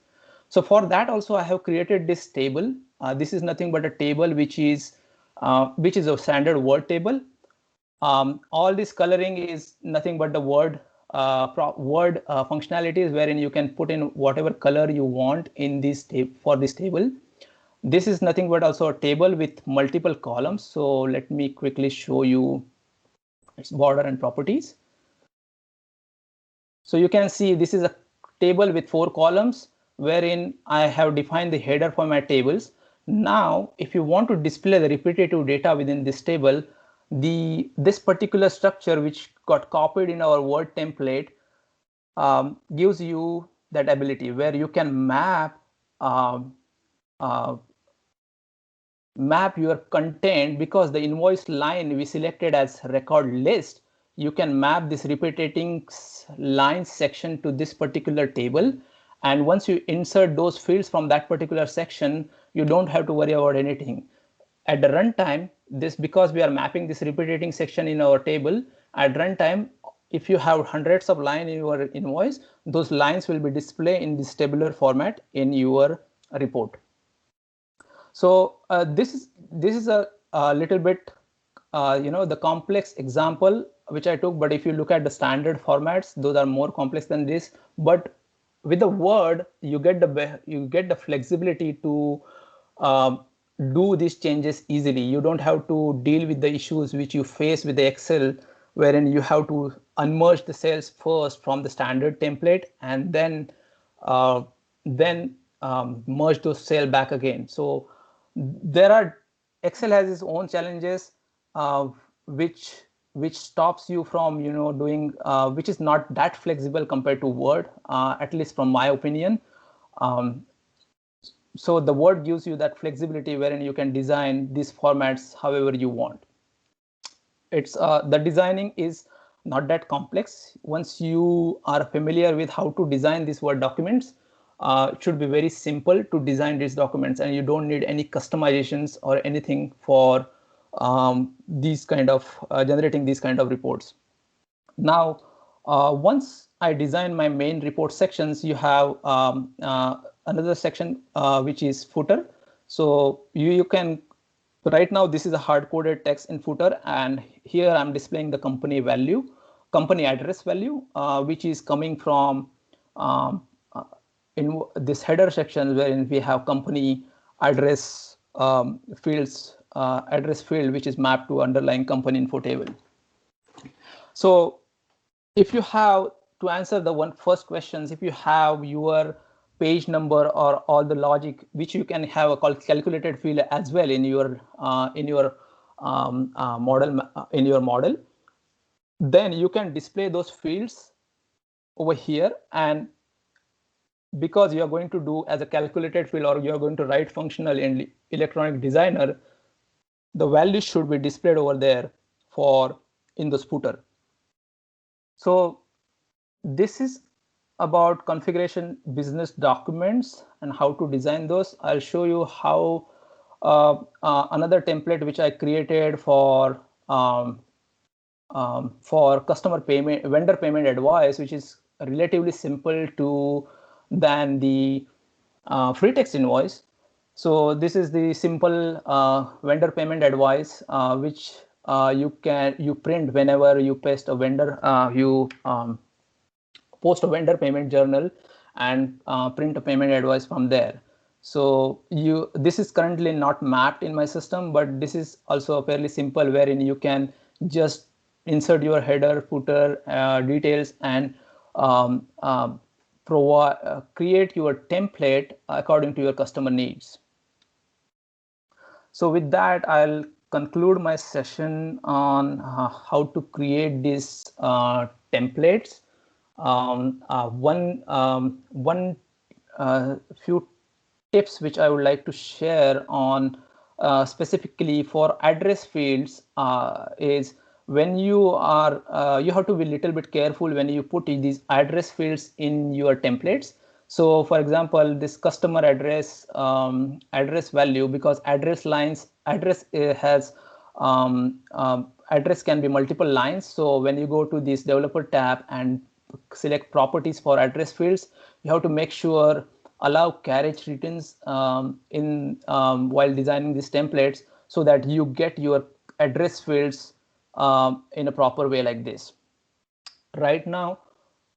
So for that also I have created this table. This is nothing but a table which is a standard Word table. All this coloring is nothing but the Word functionalities, wherein you can put in whatever color you want in this for this table. This is nothing but also a table with multiple columns. So let me quickly show you its border and properties. So you can see this is a table with 4 columns, wherein I have defined the header for my tables. Now, if you want to display the repetitive data within this table, this particular structure which got copied in our Word template gives you that ability where you can map your content, because the invoice line we selected as record list. You can map this repeating line section to this particular table, and once you insert those fields from that particular section, you don't have to worry about anything. At the runtime, because we are mapping this repeating section in our table, at runtime, if you have hundreds of lines in your invoice, those lines will be displayed in this tabular format in your report. So this is a little bit the complex example which I took, but if you look at the standard formats, those are more complex than this. But with the Word, you get the flexibility to do these changes easily. You don't have to deal with the issues which you face with the Excel, wherein you have to unmerge the cells first from the standard template and then merge those cells back again. So Excel has its own challenges, which stops you from doing, which is not that flexible compared to Word, at least from my opinion. So the Word gives you that flexibility wherein you can design these formats however you want. It's the designing is not that complex. Once you are familiar with how to design these Word documents, it should be very simple to design these documents, and you don't need any customizations or anything for these kind of generating these kind of reports. Now, once I design my main report sections, you have another section which is footer. So you can, right now this is a hard-coded text in footer, and here I'm displaying the company address value, which is coming from in this header section wherein we have company address fields, address field which is mapped to underlying company info table. So if you have to answer the first questions, if you have your page number or all the logic, which you can have a calculated field as well in your model, then you can display those fields over here. And because you are going to do as a calculated field, or you are going to write functional in electronic designer, the values should be displayed over there in this footer. So this is about configuration business documents and how to design those. I'll show you how another template which I created for customer payment, vendor payment advice, which is relatively simple than the free text invoice. So this is the simple vendor payment advice, which you print whenever you paste a vendor, post a vendor payment journal and print a payment advice from there. So this is currently not mapped in my system, but this is also fairly simple, wherein you can just insert your header, footer details, and create your template according to your customer needs. So with that, I'll conclude my session on how to create these templates. Few tips which I would like to share on specifically for address fields is when you have to be a little bit careful when you put these address fields in your templates. So for example, this customer address value, because address can be multiple lines. So when you go to this developer tab and select properties for address fields, you have to make sure allow carriage returns while designing these templates, so that you get your address fields in a proper way like this. Right now,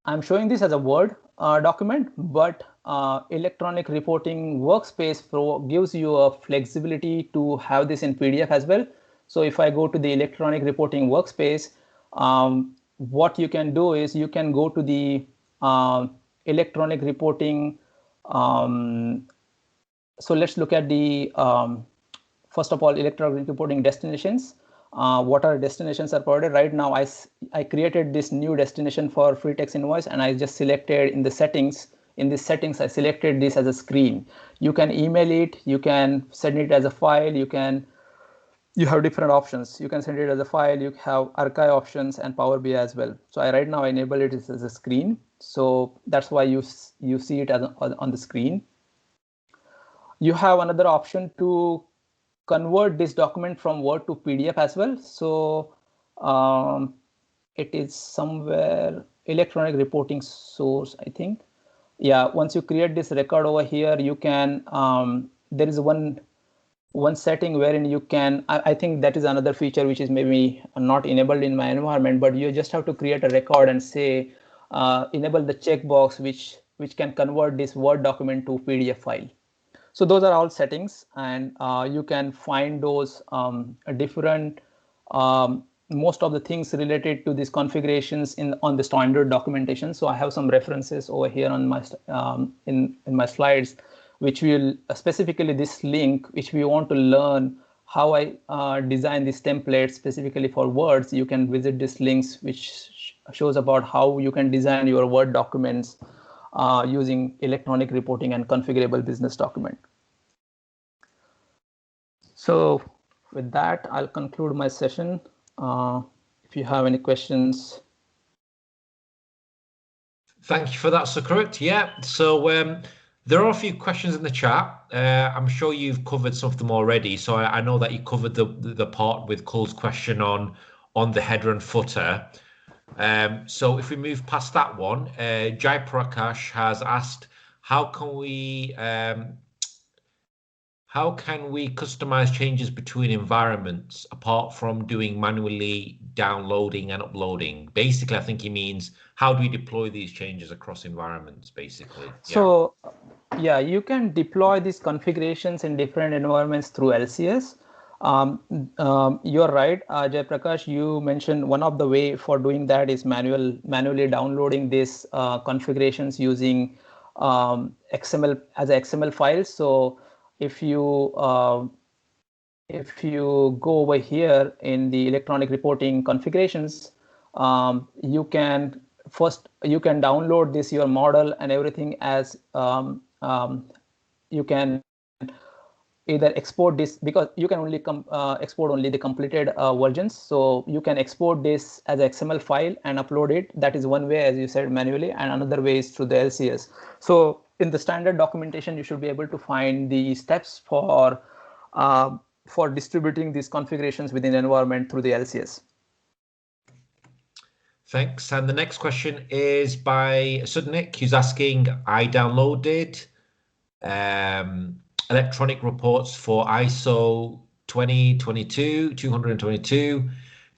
I'm showing this as a Word document, but electronic reporting workspace gives you a flexibility to have this in PDF as well. So if I go to the electronic reporting workspace, what you can do is you can go to the electronic reporting. So let's look at the first of all, electronic reporting destinations. What are destinations are provided right now? I created this new destination for free text invoice, and I just selected in the settings. In the settings, I selected this as a screen. You can email it. You can send it as a file. You have different options. You can send it as a file. You have archive options and Power BI as well. So right now I enable it as a screen. So that's why you see it as on the screen. You have another option to convert this document from Word to PDF as well. So it is somewhere electronic reporting source, I think. Yeah, once you create this record over here, you can there is one setting wherein you can, I think that is another feature which is maybe not enabled in my environment, but you just have to create a record and say enable the checkbox which which can convert this Word document to PDF file. So those are all settings, and you can find those different most of the things related to these configurations on the standard documentation. So I have some references over here on my in my slides, which will specifically this link, which we want to learn how I design these templates specifically for words. You can visit these links, which shows about how you can design your Word documents using electronic reporting and configurable business document. So with that, I'll conclude my session. If you have any questions. Thank you for that, Sukarit. Yeah, so there are a few questions in the chat. I'm sure you've covered some of them already. So I know that you covered the part with Cole's question on the header and footer. So if we move past that one, Jai Prakash has asked, how can we customize changes between environments apart from doing manually downloading and uploading? Basically, I think he means, how do we deploy these changes across environments, basically? So yeah, you can deploy these configurations in different environments through LCS. You're right, Jai Prakash, you mentioned one of the way for doing that is manually downloading these configurations using XML as an XML file. So if you go over here in the electronic reporting configurations, you can download this your model and everything as you can either export this, because you can only export only the completed versions. So you can export this as an XML file and upload it. That is one way, as you said, manually, and another way is through the LCS. So in the standard documentation, you should be able to find the steps for distributing these configurations within an environment through the LCS. Thanks. And the next question is by Sudnik, who's asking, I downloaded electronic reports for ISO 222,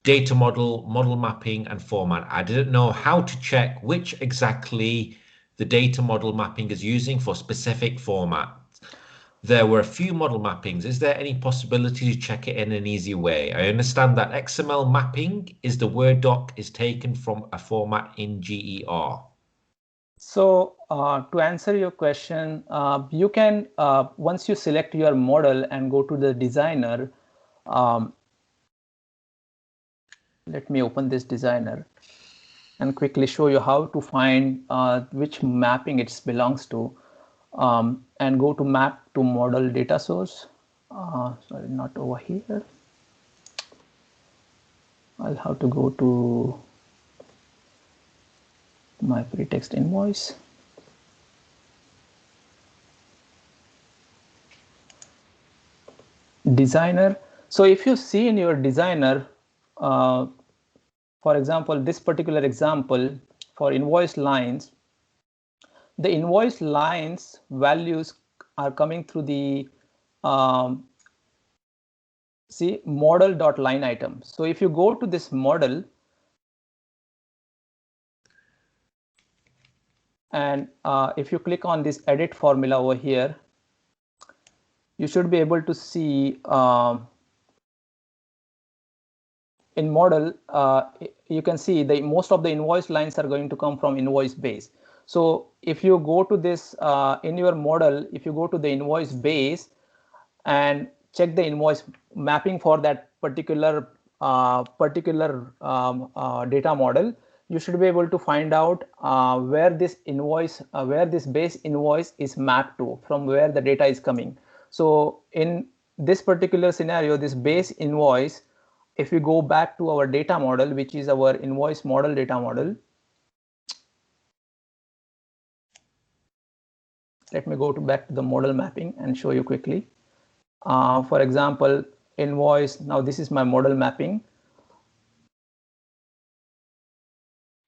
data model mapping and format. I didn't know how to check which exactly the data model mapping is using for specific format. There were a few model mappings. Is there any possibility to check it in an easy way? I understand that XML mapping is the Word doc is taken from a format in GER. So to answer your question, you can, once you select your model and go to the designer, let me open this designer and quickly show you how to find which mapping it belongs to, and go to map to model data source. Sorry, not over here. I'll have to go to my pretext invoice. Designer. So if you see in your designer, for example, this particular example for invoice lines, the invoice lines values are coming through the see model.line item. So if you go to this model and if you click on this edit formula over here, you should be able to see in model, you can see most of the invoice lines are going to come from invoice base. So if you go to this in your model, if you go to the invoice base and check the invoice mapping for that particular data model, you should be able to find out where this base invoice is mapped to, from where the data is coming. So in this particular scenario, this base invoice, if we go back to our data model, which is our invoice model data model, let me go back to the model mapping and show you quickly. For example, invoice, now this is my model mapping.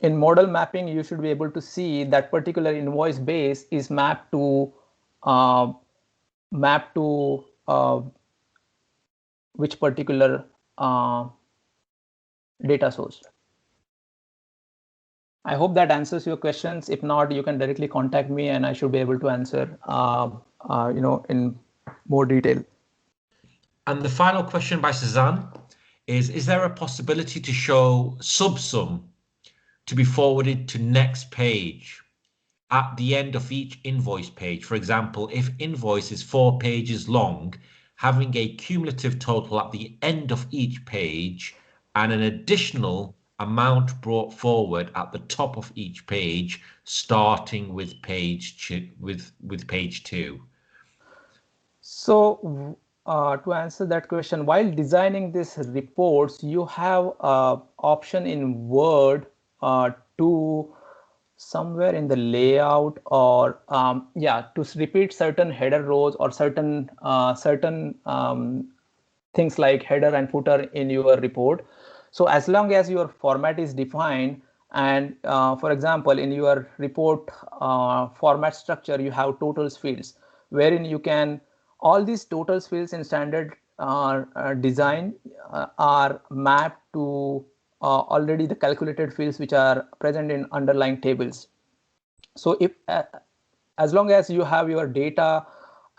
In model mapping, you should be able to see that particular invoice base is mapped to which particular data source. I hope that answers your questions. If not, you can directly contact me and I should be able to answer in more detail. And the final question by Suzanne is there a possibility to show subsum to be forwarded to next page at the end of each invoice page? For example, if invoice is 4 pages long, having a cumulative total at the end of each page and an additional amount brought forward at the top of each page, starting with page 2. So to answer that question, while designing these reports, you have an option in Word to somewhere in the layout or to repeat certain header rows or certain things like header and footer in your report. So as long as your format is defined, and for example, in your report format structure, you have totals fields, wherein you can, all these totals fields in standard design are mapped to already the calculated fields which are present in underlying tables. So if as long as you have your data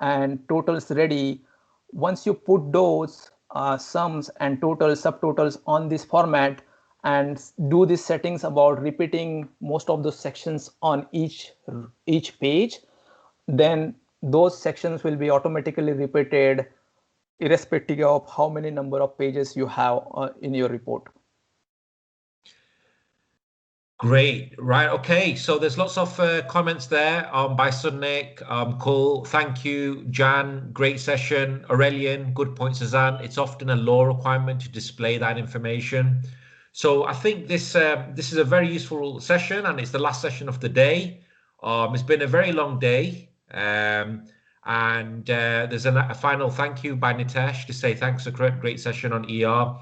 and totals ready, once you put those sums and totals, subtotals on this format and do these settings about repeating most of those sections on each page, then those sections will be automatically repeated irrespective of how many number of pages you have in your report. Great. Right. Okay. So there's lots of comments there by Sunnik. Cool. Thank you, Jan. Great session. Aurelian. Good point, Suzanne. It's often a law requirement to display that information. So I think this is a very useful session, and it's the last session of the day. It's been a very long day. And there's a final thank you by Nitesh to say thanks for a great session on ER.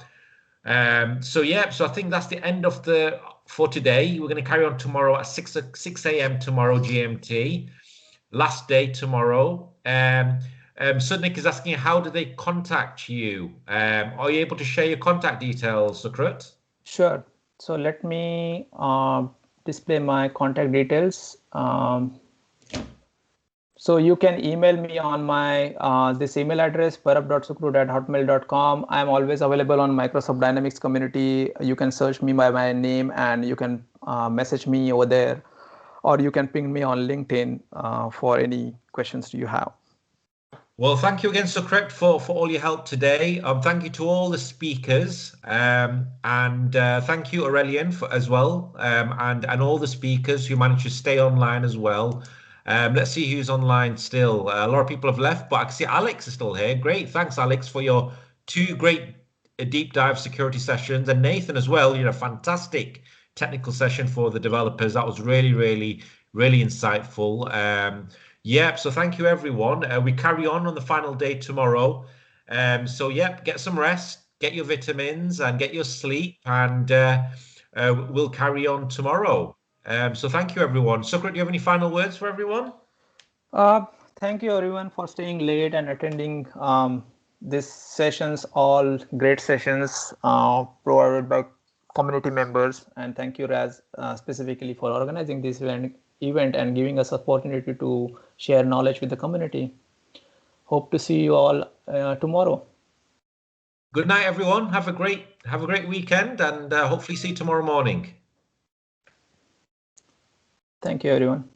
So I think that's the end of for today. We're going to carry on tomorrow at 6 a.m. tomorrow GMT. Last day tomorrow. Sudnik is asking, how do they contact you? Are you able to share your contact details, Sukrut? Sure. So let me display my contact details. So you can email me on my this email address, parab.sukrut@hotmail.com. I'm always available on Microsoft Dynamics community. You can search me by my name and you can message me over there, or you can ping me on LinkedIn for any questions you have. Well, thank you again, Sukrut, for all your help today. Thank you to all the speakers, and thank you, Aurelian, as well, and all the speakers who managed to stay online as well. Let's see who's online still. A lot of people have left, but I can see Alex is still here. Great. Thanks, Alex, for your 2 great deep dive security sessions. And Nathan as well, fantastic technical session for the developers. That was really, really, really insightful. So thank you, everyone. We carry on the final day tomorrow. Get some rest, get your vitamins and get your sleep, and we'll carry on tomorrow. So thank you, everyone. Sukrut, do you have any final words for everyone? Thank you, everyone, for staying late and attending these sessions, all great sessions provided by community members. And thank you, Raz, specifically for organizing this event and giving us opportunity to share knowledge with the community. Hope to see you all tomorrow. Good night, everyone. Have a great weekend, and hopefully see you tomorrow morning. Thank you, everyone.